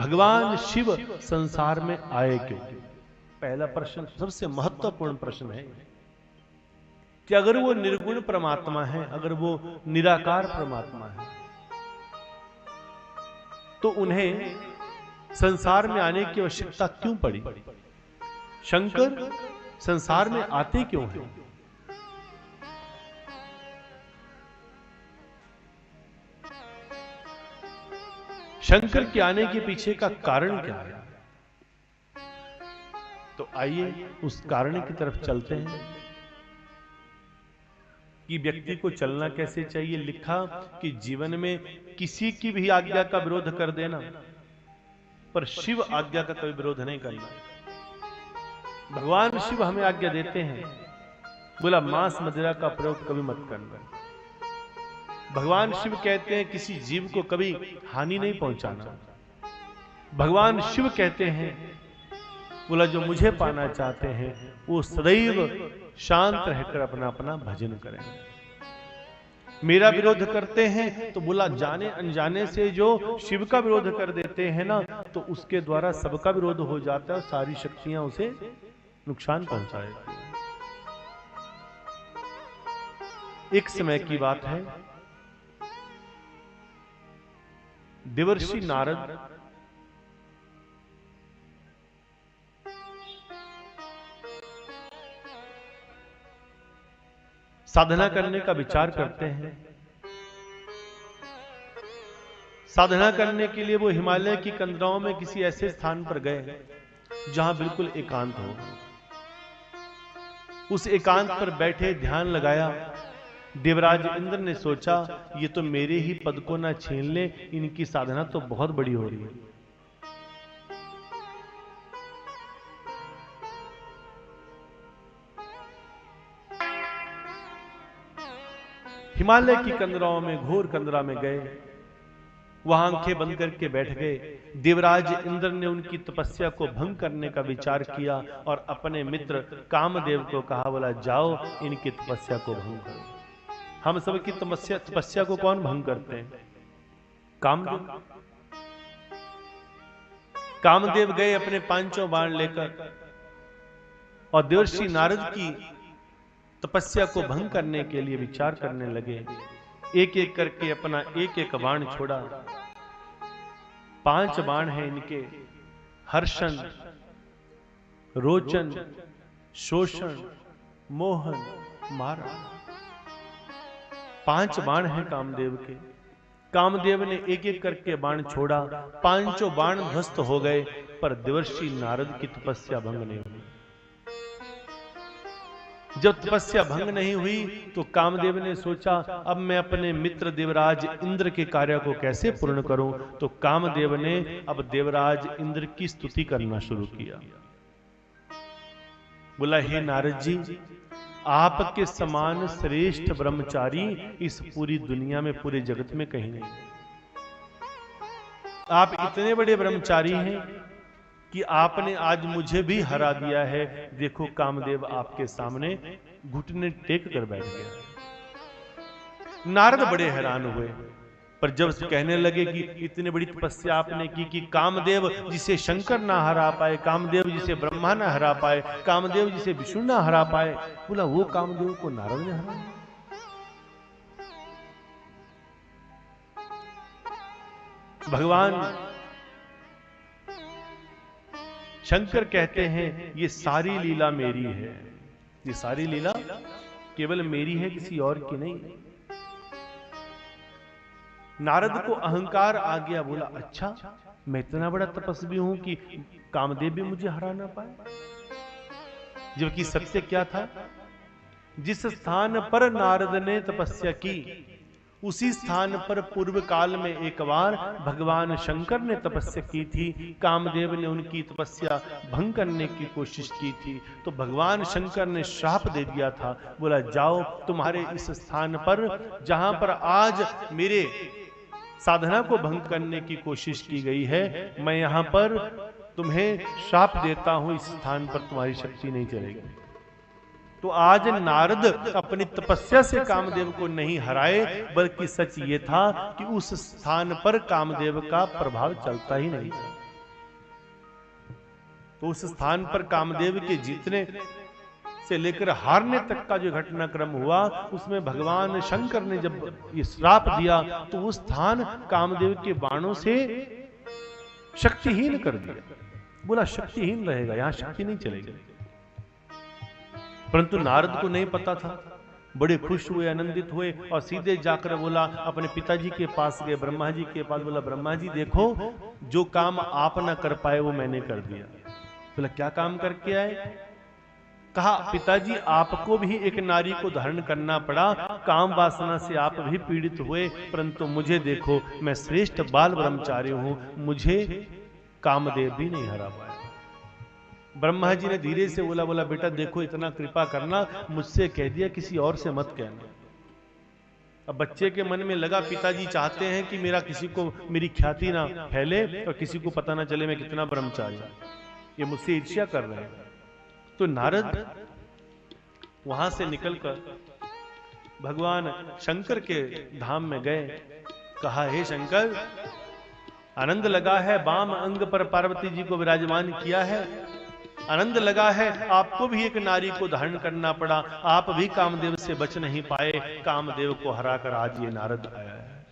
भगवान शिव संसार में आए क्यों? पहला प्रश्न, सबसे महत्वपूर्ण प्रश्न है कि अगर वो निर्गुण परमात्मा है, अगर वो निराकार परमात्मा है, तो उन्हें संसार में आने की आवश्यकता क्यों पड़ी? शंकर संसार में आते क्यों हैं? शंकर के आने के पीछे का कारण क्या है? तो आइए उस कारण की तरफ चलते हैं कि व्यक्ति को चलना कैसे चाहिए। लिखा कि जीवन में किसी की भी आज्ञा का विरोध कर देना, पर शिव आज्ञा का कभी विरोध नहीं करना। भगवान शिव हमें आज्ञा देते हैं, बोला मांस मदिरा का प्रयोग कभी मत करना। भगवान शिव कहते हैं किसी जीव को कभी हानि नहीं पहुंचाना। भगवान शिव कहते हैं, बोला जो मुझे पाना चाहते हैं वो सदैव शांत रहकर अपना अपना भजन करें। मेरा विरोध करते हैं तो बोला जाने अनजाने से जो शिव का विरोध कर देते हैं ना, तो उसके द्वारा सबका विरोध हो जाता है और सारी शक्तियां उसे नुकसान पहुंचा देती हैं। एक समय की बात है, देवर्षि नारद साधना करने का विचार करते हैं। साधना करने के लिए वो हिमालय की कंदराओं में किसी ऐसे स्थान पर गए जहां बिल्कुल एकांत हो। उस एकांत पर बैठे ध्यान लगाया। देवराज इंद्र ने सोचा ये तो मेरे ही पद को ना छीन ले, इनकी साधना तो बहुत बड़ी हो रही है। हिमालय की कंदराओं में, घोर कंदरा में गए, वहां आंखें बंद करके बैठ गए। देवराज इंद्र ने उनकी तपस्या को भंग करने का विचार किया और अपने मित्र कामदेव को कहा, बोला जाओ इनकी तपस्या को भंग करो। हम सब की तपस्या को कौन भंग करते हैं? कामदेव। कामदेव गए अपने पांचों बाण लेकर और देवर्षि नारद की तपस्या को भंग करने के लिए विचार करने लगे। एक एक करके अपना एक एक बाण छोड़ा। 5 बाण हैं इनके, हर्षण, रोचन, शोषण, मोहन, मारण। 5 बाण हैं कामदेव के। कामदेव ने एक एक करके बाण छोड़ा, 5 बाण ध्वस्त हो गए, पर देवर्षि नारद की तपस्या भंग नहीं हुई। जब तपस्या भंग नहीं हुई तो कामदेव ने सोचा अब मैं अपने मित्र देवराज इंद्र के कार्य को कैसे पूर्ण करूं। तो कामदेव ने अब देवराज इंद्र की स्तुति करना शुरू किया। बोला हे नारद जी, आपके समान श्रेष्ठ ब्रह्मचारी इस पूरी दुनिया में, पूरे जगत में कहीं नहीं। आप इतने बड़े ब्रह्मचारी हैं कि आपने आज मुझे भी हरा दिया है। देखो कामदेव आपके सामने घुटने टेक कर बैठ गया। नारद बड़े हैरान हुए, पर जब कहने लगे कि इतनी बड़ी तपस्या आपने की कि कामदेव जिसे शंकर ना हरा पाए, कामदेव जिसे ब्रह्मा ना हरा पाए, कामदेव जिसे विष्णु ना हरा पाए, बोला वो कामदेव को नारद ने हरा। भगवान शंकर कहते हैं ये सारी लीला मेरी है। ये सारी लीला केवल मेरी है, किसी और की नहीं। नारद को अहंकार आ गया। बोला अच्छा, मैं इतना बड़ा तपस्वी हूं कि कामदेव भी मुझे हरा ना पाए। जबकि सत्य क्या था? जिस स्थान पर नारद ने तपस्या की, उसी स्थान पर पूर्व काल में एक बार भगवान शंकर ने तपस्या की थी। कामदेव ने उनकी तपस्या भंग करने की कोशिश की थी, तो भगवान शंकर ने श्राप दे दिया था। बोला जाओ, तुम्हारे इस स्थान पर जहां पर आज मेरे साधना को भंग करने की कोशिश की गई है, मैं यहां पर तुम्हें श्राप देता हूं, इस स्थान पर तुम्हारी शक्ति नहीं चलेगी। तो आज नारद अपनी तपस्या से कामदेव को नहीं हराए, बल्कि सच ये था कि उस स्थान पर कामदेव का प्रभाव चलता ही नहीं था। तो उस स्थान पर कामदेव के जीतने से लेकर हारने तक का जो घटनाक्रम हुआ, उसमें भगवान शंकर ने जब ये श्राप दिया तो वो स्थान कामदेव के बाणों से शक्तिहीन कर दिया। बोला शक्तिहीन रहेगा, यहां शक्ति नहीं चलेगी। परंतु नारद को नहीं पता था, बड़े खुश हुए, आनंदित हुए और सीधे जाकर बोला अपने पिताजी के पास गए, ब्रह्मा जी के पास। बोला ब्रह्मा जी देखो, जो काम आप ना कर पाए वो मैंने कर दिया। बोला क्या काम करके आए? कहा पिताजी आपको भी एक नारी को धारण करना पड़ा, काम वासना से आप भी पीड़ित हुए, परंतु मुझे देखो, मैं श्रेष्ठ बाल ब्रह्मचारी हूं, मुझे कामदेव भी नहीं हरा पाया। ब्रह्मा जी ने धीरे से बोला बेटा देखो, इतना कृपा करना, मुझसे कह दिया, किसी और से मत कहना। अब बच्चे के मन में लगा पिताजी चाहते हैं कि मेरा किसी को, मेरी ख्याति ना फैले और किसी को पता ना चले मैं कितना ब्रह्मचारी हूं, ये मुझसे ईर्ष्या कर रहे हैं। तो नारद वहां से निकलकर भगवान शंकर के धाम में गए। कहा हे शंकर, आनंद लगा है, बाम अंग पर पार्वती जी को विराजमान किया है, आनंद लगा है, आपको भी एक नारी को धारण करना पड़ा, आप भी कामदेव से बच नहीं पाए, कामदेव को हराकर आज ये नारद आया है।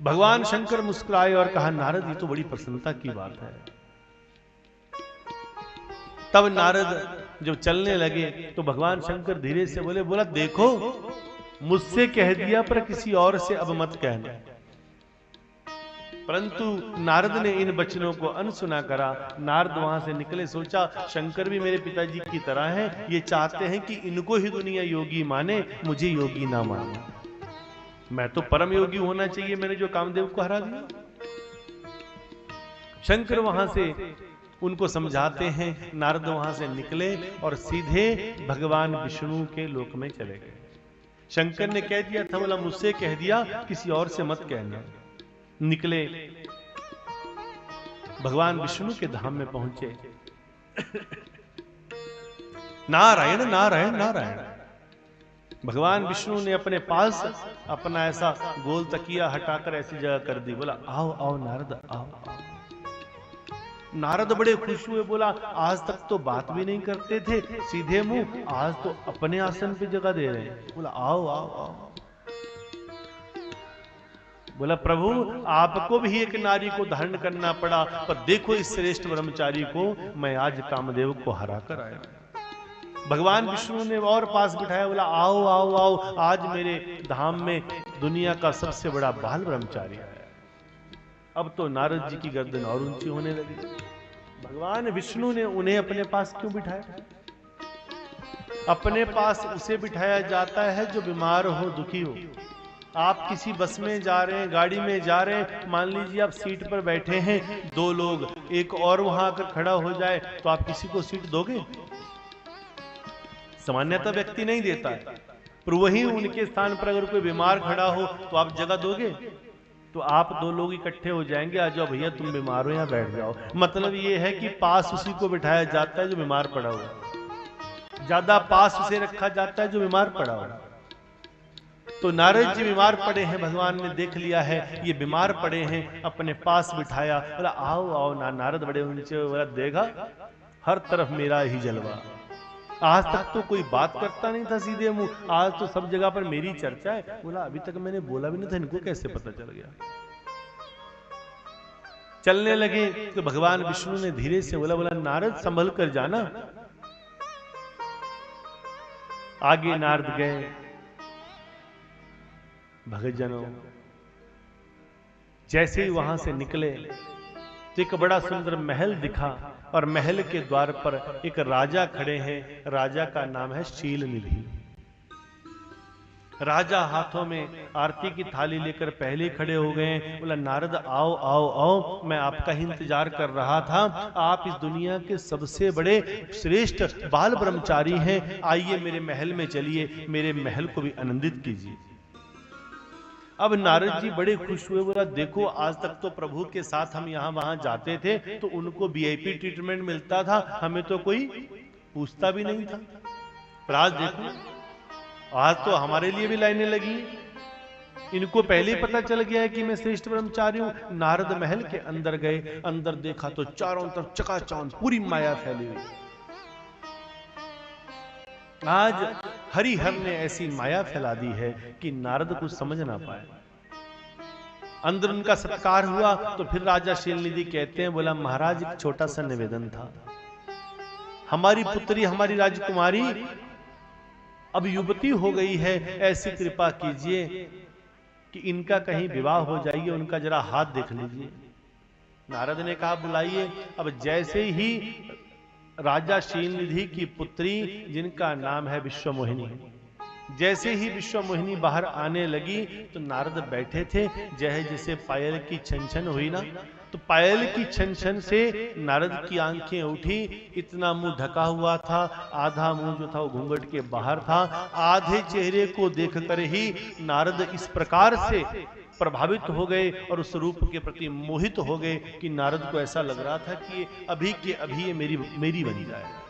भगवान शंकर मुस्कुराए और कहा नारद ये तो बड़ी प्रसन्नता की बात है। तब नारद जब चलने लगे तो भगवान शंकर धीरे से बोला देखो, मुझसे कह दिया पर किसी और से अब मत कहना। परंतु नारद ने इन वचनों को अनसुना करा। नारद वहां से निकले, सोचा शंकर भी मेरे पिताजी की तरह हैं, ये चाहते हैं कि इनको ही दुनिया योगी माने, मुझे योगी ना माने, मैं तो परम योगी होना चाहिए, मैंने जो कामदेव को हरा दिया। शंकर वहां से उनको समझाते हैं। नारद वहां से निकले और सीधे भगवान विष्णु के लोक में चले गए। शंकर ने कह दिया था, बोला मुझसे कह दिया, किसी और से मत कहना। निकले, भगवान विष्णु के धाम में पहुंचे। नारायण नारायण नारायण। भगवान विष्णु ने अपने पास अपना ऐसा गोल तकिया हटाकर ऐसी जगह कर दी। बोला आओ आओ नारद आओ, आओ। नारद बड़े खुश हुए, बोला आज तक तो बात भी नहीं करते थे, सीधे मुंह, आज तो अपने आसन पे जगह दे रहे हैं। बोला आओ आओ आओ। बोला प्रभु आपको भी एक नारी को धारण करना पड़ा, पर देखो इस श्रेष्ठ ब्रह्मचारी को मैं आज कामदेव को हरा कर आया। भगवान विष्णु ने और पास बिठाया, बोला आओ आओ आओ, आज मेरे धाम में दुनिया का सबसे बड़ा बाल ब्रह्मचारी आया। अब तो नारद जी की गर्दन और ऊंची होने लगी। भगवान विष्णु ने उन्हें अपने पास क्यों बिठाया? अपने पास उसे बिठाया जाता है जो बीमार हो, दुखी हो। आप किसी बस में जा रहे हैं, गाड़ी में जा रहे हैं, मान लीजिए आप सीट पर बैठे हैं, दो लोग, एक और वहां आकर खड़ा हो जाए तो आप किसी को सीट दोगे? सामान्यतः व्यक्ति नहीं देता है, पर वहीं उनके स्थान पर अगर कोई बीमार खड़ा हो तो आप जगह दोगे? तो आप दो लोग इकट्ठे हो जाएंगे, आ जाओ भैया तुम बीमार हो, यहाँ बैठ जाओ। मतलब ये है कि पास उसी को बिठाया जाता है जो बीमार पड़ा हुआ, ज्यादा पास उसे रखा जाता है जो बीमार पड़ा हुआ। तो नारद जी बीमार पड़े हैं, भगवान ने देख लिया है ये बीमार पड़े हैं, अपने पास बिठाया। बोला आओ आओ ना। नारद बड़े ऊंचे, बोला देखा हर तरफ मेरा ही जलवा, आज तक तो कोई बात करता नहीं था सीधे मुंह, आज तो सब जगह पर मेरी चर्चा है। बोला अभी तक मैंने बोला भी नहीं था, इनको कैसे पता चल गया? चलने लगे तो भगवान विष्णु ने धीरे से बोला नारद संभल कर जाना। आगे नारद गए। भक्तजनों जैसे ही वहां से निकले तो एक बड़ा सुंदर महल दिखा और महल के द्वार पर एक राजा खड़े हैं। राजा का नाम है शीलनिधि। राजा हाथों में आरती की थाली लेकर पहले खड़े हो गए। बोला नारद आओ आओ आओ, मैं आपका ही इंतजार कर रहा था। आप इस दुनिया के सबसे बड़े श्रेष्ठ बाल ब्रह्मचारी हैं, आइए मेरे महल में चलिए, मेरे महल को भी आनंदित कीजिए। अब नारद जी बड़े खुश हुए। बोला देखो आज तक तो प्रभु के साथ हम यहाँ वहां जाते थे तो उनको वीआईपी ट्रीटमेंट मिलता था, हमें तो कोई पूछता भी नहीं था। पर आज देखो, आज तो हमारे लिए भी लाइनें लगी। इनको पहले ही पता चल गया है कि मैं श्रेष्ठ ब्रह्मचारी हूं। नारद महल के अंदर गए, अंदर देखा तो चारों तरफ चकाचौंध पूरी माया फैली हुई। आज हरिहर ने ऐसी माया फैला दी है कि नारद कुछ समझ ना पाए। अंदर उनका सत्कार हुआ तो फिर राजा शीलनिधि कहते हैं, बोला महाराज एक छोटा सा निवेदन था। हमारी पुत्री, हमारी राजकुमारी अब युवती हो गई है, ऐसी कृपा कीजिए कि इनका कहीं विवाह हो जाइए, उनका जरा हाथ देख लीजिए। नारद ने कहा बुलाइए। अब जैसे ही राजा शीलनिधि की पुत्री, जिनका नाम है विश्वमोहिनी, जैसे ही विश्वमोहिनी बाहर आने लगी तो नारद बैठे थे। जैसे पायल की छन छन हुई ना, तो पायल की छन छन से नारद की आंखें उठी। इतना मुंह ढका हुआ था, आधा मुंह जो था वो घूंघट के बाहर था। आधे चेहरे को देखकर ही नारद इस प्रकार से प्रभावित हो गए और उस रूप के प्रति मोहित हो गए कि नारद को ऐसा लग रहा था कि अभी के अभी ये मेरी बन जाए।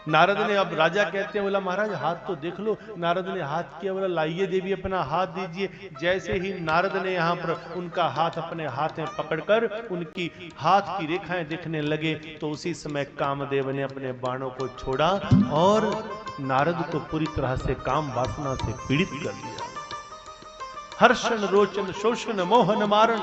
नारद ने, अब राजा कहते हैं, बोला महाराज हाथ तो देख लो। नारद ने हाथ किया, बोला लाइए देवी अपना हाथ दीजिए। जैसे ही नारद ने यहाँ पर उनका हाथ अपने हाथ में पकड़कर उनकी हाथ की रेखाएं देखने लगे तो उसी समय कामदेव ने अपने बाणों को छोड़ा और नारद को पूरी तरह से काम वासना से पीड़ित कर दिया। हर्षण रोचन शोषण मोहन मारण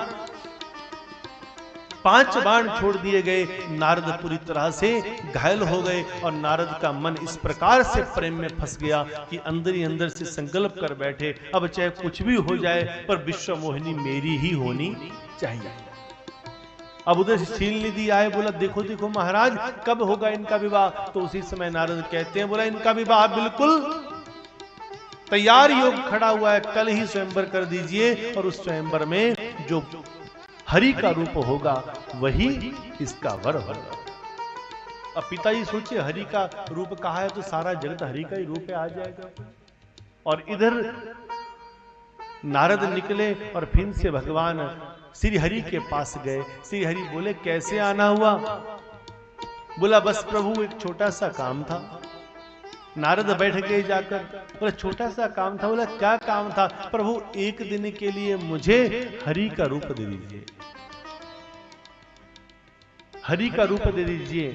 5 बाण छोड़ दिए गए। नारद पूरी तरह से घायल हो गए और नारद का मन इस प्रकार से प्रेम में फंस गया कि अंदर ही अंदर से संकल्प कर बैठे, अब चाहे कुछ भी हो जाए पर विश्वमोहिनी मेरी ही होनी चाहिए। अब उधर से शीलनिधि आए, बोला देखो देखो महाराज कब होगा इनका विवाह। तो उसी समय नारद कहते हैं, बोला इनका विवाह बिल्कुल तैयार योग खड़ा हुआ है, कल ही स्वयंवर कर दीजिए और उस स्वयंवर में जो हरि का रूप होगा वही इसका वर होगा। अब पिताजी सोचिए, हरि का रूप कहा है तो सारा जगत हरि का ही रूप है, आ जाएगा। और इधर नारद निकले और फिर से भगवान श्री हरि के पास गए। श्री हरि बोले कैसे आना हुआ। बोला बस प्रभु एक छोटा सा काम था। नारद बैठ गए जाकर, बोला छोटा सा काम था। बोला क्या काम था। प्रभु एक दिन के लिए मुझे हरि का रूप दे दीजिए, हरि का रूप दे दीजिए।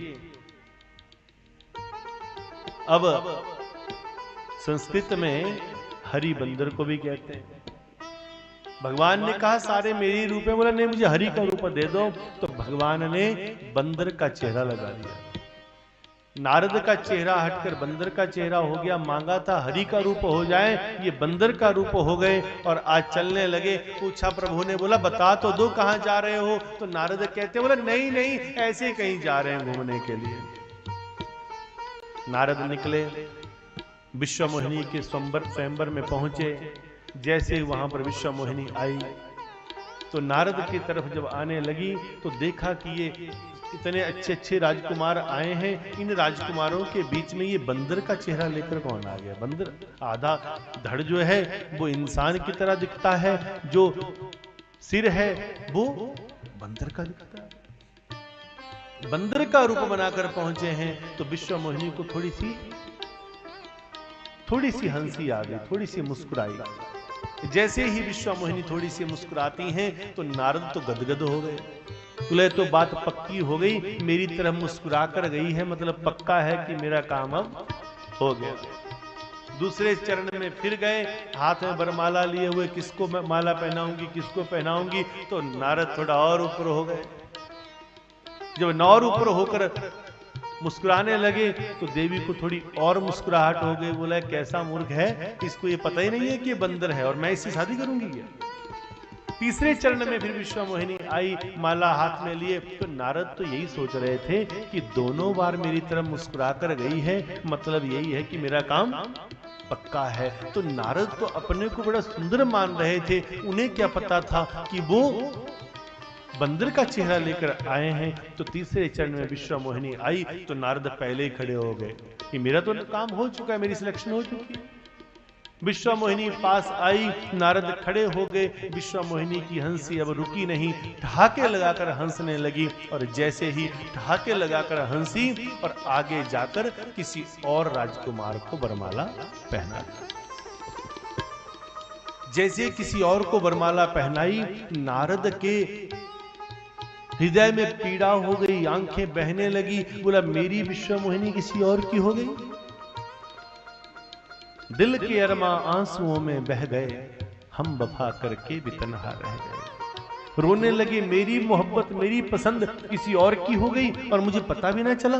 अब संस्कृत में हरि बंदर को भी कहते हैं। भगवान ने कहा सारे मेरी रूप है। बोला नहीं मुझे हरि का रूप दे दो। तो भगवान ने बंदर का चेहरा लगा दिया। नारद का चेहरा हटकर बंदर का चेहरा हो गया। मांगा था हरि का रूप हो जाए, ये बंदर का रूप हो गए और आज चलने लगे। पूछा प्रभु ने, बोला बता तो दो कहां जा रहे हो। तो नारद कहते बोला नहीं नहीं ऐसे कहीं जा रहे हैं घूमने के लिए। नारद निकले, विश्वमोहिनी के स्वयंवर में पहुंचे। जैसे वहां पर विश्वमोहिनी आई तो नारद की तरफ जब आने लगी तो देखा कि ये इतने अच्छे अच्छे राजकुमार आए हैं। इन राजकुमारों के बीच में ये बंदर का चेहरा लेकर कौन आ गया। बंदर आधा धड़ जो है वो इंसान की तरह दिखता है, जो सिर है वो बंदर का दिखता है। बंदर का रूप बनाकर पहुंचे हैं तो विश्वमोहिनी को थोड़ी सी हंसी आ गई, थोड़ी सी मुस्कुराई। जैसे ही विश्वमोहिनी थोड़ी सी मुस्कुराती हैं तो नारद तो गदगद हो गए। बोले तो बात पक्की हो गई, मेरी तरफ मुस्कुरा कर गई है, मतलब पक्का है कि मेरा काम अब हो गया। दूसरे चरण में फिर गए, हाथ में वरमाला लिए हुए, किसको मैं माला पहनाऊंगी किसको पहनाऊंगी। तो नारद थोड़ा और ऊपर हो गए। जब नौर ऊपर होकर मुस्कुराने लगे तो देवी को थोड़ी और मुस्कुराहट हो गई। बोला कैसा मूर्ख है, इसको ये पता ही नहीं है कि ये बंदर है और मैं इससे शादी करूंगी क्या। तीसरे चरण में फिर विश्वमोहिनी आई, माला हाथ में लिए। तो नारद तो यही सोच रहे थे कि दोनों बार मेरी तरफ मुस्कुरा कर गई है, मतलब यही है कि मेरा काम पक्का है। तो नारद तो अपने को बड़ा सुंदर मान रहे थे, उन्हें क्या पता था कि वो बंदर का चेहरा लेकर आए हैं। तो तीसरे चरण में विश्वमोहिनी आई तो नारद पहले ही खड़े हो गए कि मेरा तो काम हो चुका है, मेरी सिलेक्शन हो चुकी है। विश्वमोहिनी पास आई, नारद खड़े हो गए। विश्वमोहिनी की हंसी अब रुकी नहीं, ठहाके लगाकर हंसने लगी। और जैसे ही ठहाके लगाकर हंसी और आगे जाकर किसी और राजकुमार को वरमाला पहना। जैसे किसी और को वरमाला पहनाई, नारद के हृदय में पीड़ा हो गई, आंखें बहने लगी। बोला मेरी विश्वमोहिनी किसी और की हो गई। दिल के अरमा आंसुओं में बह गए, हम वफा करके भी तन्हा रह गए। रोने लगे, मेरी मोहब्बत मेरी पसंद किसी और की हो गई और मुझे पता भी ना चला।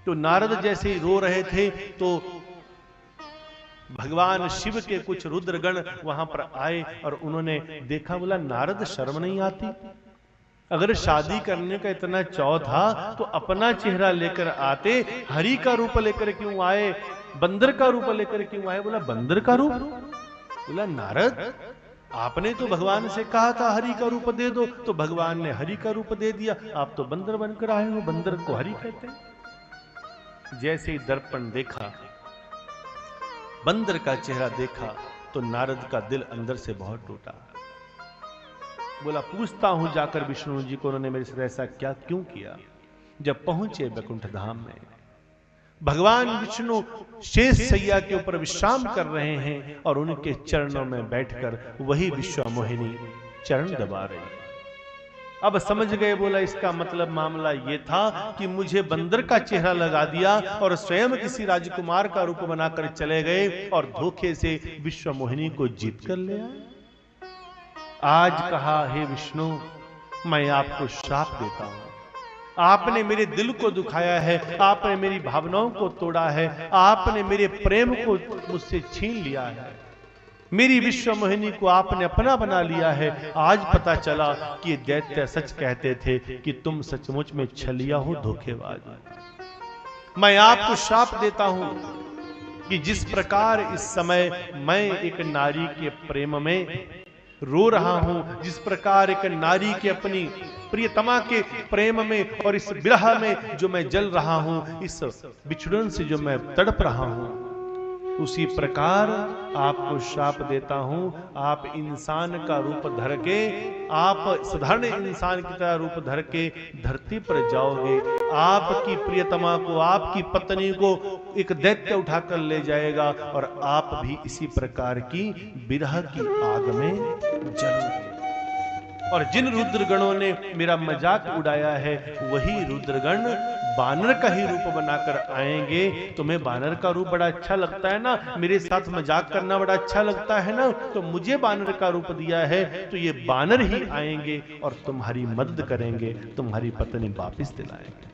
तो नारद जैसे ही रो रहे थे तो भगवान शिव के कुछ रुद्रगण वहां पर आए और उन्होंने देखा। बोला नारद शर्म नहीं आती? अगर शादी करने का इतना चाव था तो अपना चेहरा लेकर आते, हरि का रूप लेकर क्यों आए, बंदर का रूप लेकर क्यों आए? बोला बंदर का रूप? बोला नारद आपने तो भगवान से कहा था हरि का रूप दे दो, तो भगवान ने हरि का रूप दे दिया, आप तो बंदर बनकर आए हो, बंदर को हरि कहते हैं। जैसे ही दर्पण देखा, बंदर का चेहरा देखा तो नारद का दिल अंदर से बहुत टूटा। बोला पूछता हूं जाकर विष्णु जी को, उन्होंने मेरे से ऐसा क्या क्यों किया। जब पहुंचे वैकुंठ धाम में, भगवान विष्णु शेष सैया के ऊपर विश्राम कर रहे हैं और उनके चरणों में बैठकर वही विश्वमोहिनी चरण दबा रही है। अब समझ गए। बोला इसका मतलब मामला ये था कि मुझे बंदर का चेहरा लगा दिया और स्वयं किसी राजकुमार का रूप बनाकर चले गए और धोखे से विश्वमोहिनी को जीत कर ले आए। आज कहा हे विष्णु, मैं आपको श्राप देता हूं। आपने मेरे दिल को दुखाया है, आपने मेरी भावनाओं को तोड़ा है, आपने मेरे प्रेम को मुझसे छीन लिया है, मेरी विश्वमोहिनी को आपने अपना बना लिया है। आज पता चला कि ये दैत्य सच कहते थे कि तुम सचमुच में छलिया हो, धोखेबाज। मैं आपको श्राप देता हूं कि जिस प्रकार इस समय मैं एक नारी के प्रेम में रो रहा हूं, जिस प्रकार एक नारी के अपनी प्रियतमा के प्रेम में और इस विरह में जो मैं जल रहा हूं, इस बिछड़न से जो मैं तड़प रहा हूं, उसी प्रकार आपको श्राप देता हूं। आप इंसान का रूप धर के, आप साधारण इंसान की तरह रूप धर के धरती पर जाओगे। आपकी प्रियतमा को, आपकी पत्नी को एक दैत्य उठाकर ले जाएगा और आप भी इसी प्रकार की विरह की आग में जलोगे। और जिन रुद्रगणों ने मेरा मजाक उड़ाया है, वही रुद्रगण बानर का ही रूप बनाकर आएंगे। तुम्हें बानर का रूप बड़ा अच्छा लगता है ना, मेरे साथ मजाक करना बड़ा अच्छा लगता है ना, तो मुझे बानर का रूप दिया है, तो ये बानर ही आएंगे और तुम्हारी मदद करेंगे, तुम्हारी पत्नी वापस दिलाएंगे।